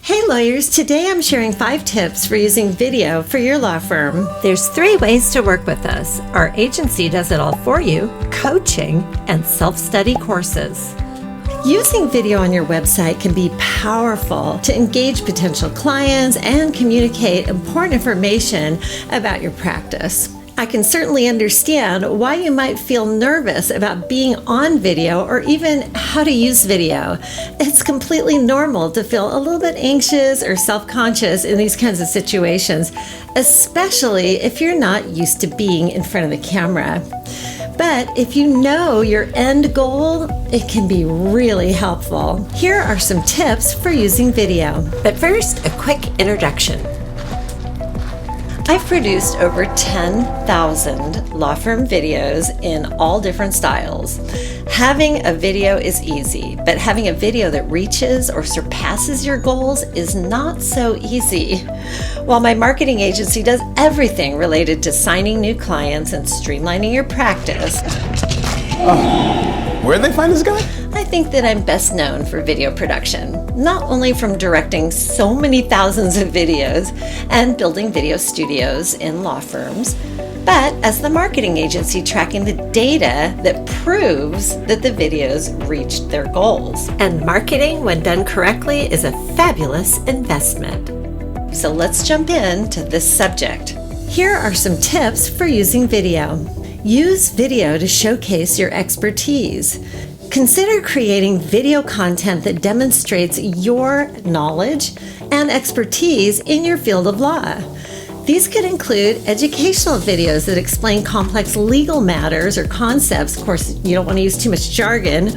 Hey lawyers, today I'm sharing 5 tips for using video for your law firm. There's 3 ways to work with us. Our agency does it all for you, coaching, and self-study courses. Using video on your website can be powerful to engage potential clients and communicate important information about your practice. I can certainly understand why you might feel nervous about being on video or even how to use video. It's completely normal to feel a little bit anxious or self-conscious in these kinds of situations, especially if you're not used to being in front of the camera. But if you know your end goal, it can be really helpful. Here are some tips for using video. But first, a quick introduction. I've produced over 10,000 law firm videos in all different styles. Having a video is easy, but having a video that reaches or surpasses your goals is not so easy. While my marketing agency does everything related to signing new clients and streamlining your practice, where'd they find this guy? I think that I'm best known for video production, not only from directing so many thousands of videos and building video studios in law firms, but as the marketing agency tracking the data that proves that the videos reached their goals. And marketing, when done correctly, is a fabulous investment. So let's jump into this subject. Here are some tips for using video. Use video to showcase your expertise. Consider creating video content that demonstrates your knowledge and expertise in your field of law. These could include educational videos that explain complex legal matters or concepts. Of course, you don't want to use too much jargon,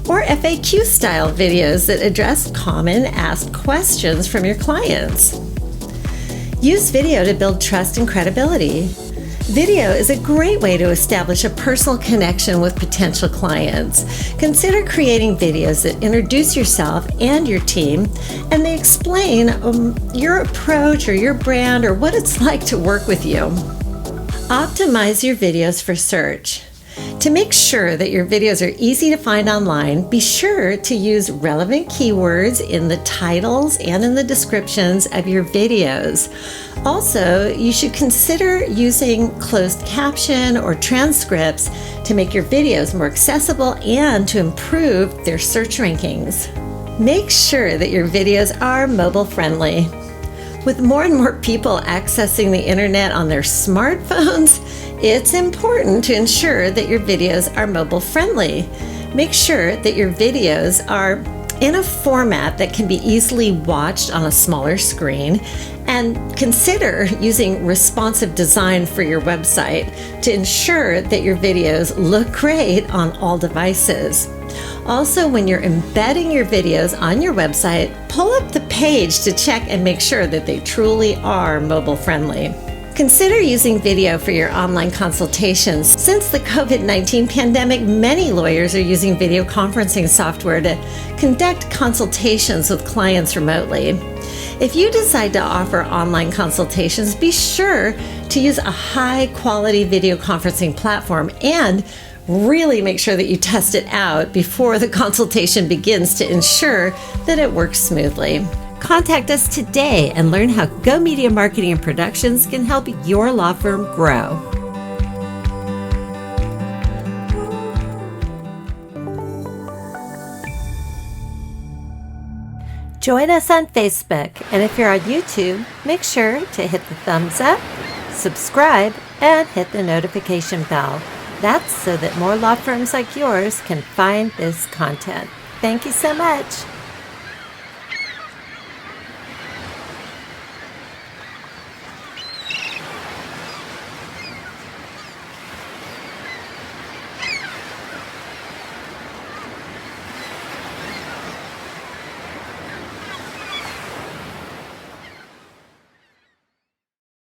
or FAQ-style videos that address common asked questions from your clients. Use video to build trust and credibility. Video is a great way to establish a personal connection with potential clients. Consider creating videos that introduce yourself and your team, and they explain your approach or your brand or what it's like to work with you. Optimize your videos for search. To make sure that your videos are easy to find online, be sure to use relevant keywords in the titles and in the descriptions of your videos. Also, you should consider using closed caption or transcripts to make your videos more accessible and to improve their search rankings. Make sure that your videos are mobile friendly. With more and more people accessing the internet on their smartphones, it's important to ensure that your videos are mobile friendly. Make sure that your videos are in a format that can be easily watched on a smaller screen, and consider using responsive design for your website to ensure that your videos look great on all devices. Also, when you're embedding your videos on your website, pull up the page to check and make sure that they truly are mobile friendly. Consider using video for your online consultations. Since the COVID-19 pandemic, many lawyers are using video conferencing software to conduct consultations with clients remotely. If you decide to offer online consultations, be sure to use a high-quality video conferencing platform and really make sure that you test it out before the consultation begins to ensure that it works smoothly. Contact us today and learn how GoMedia Marketing Productions can help your law firm grow. Join us on Facebook, and if you're on YouTube, make sure to hit the thumbs up, subscribe, and hit the notification bell. That's so that more law firms like yours can find this content. Thank you so much.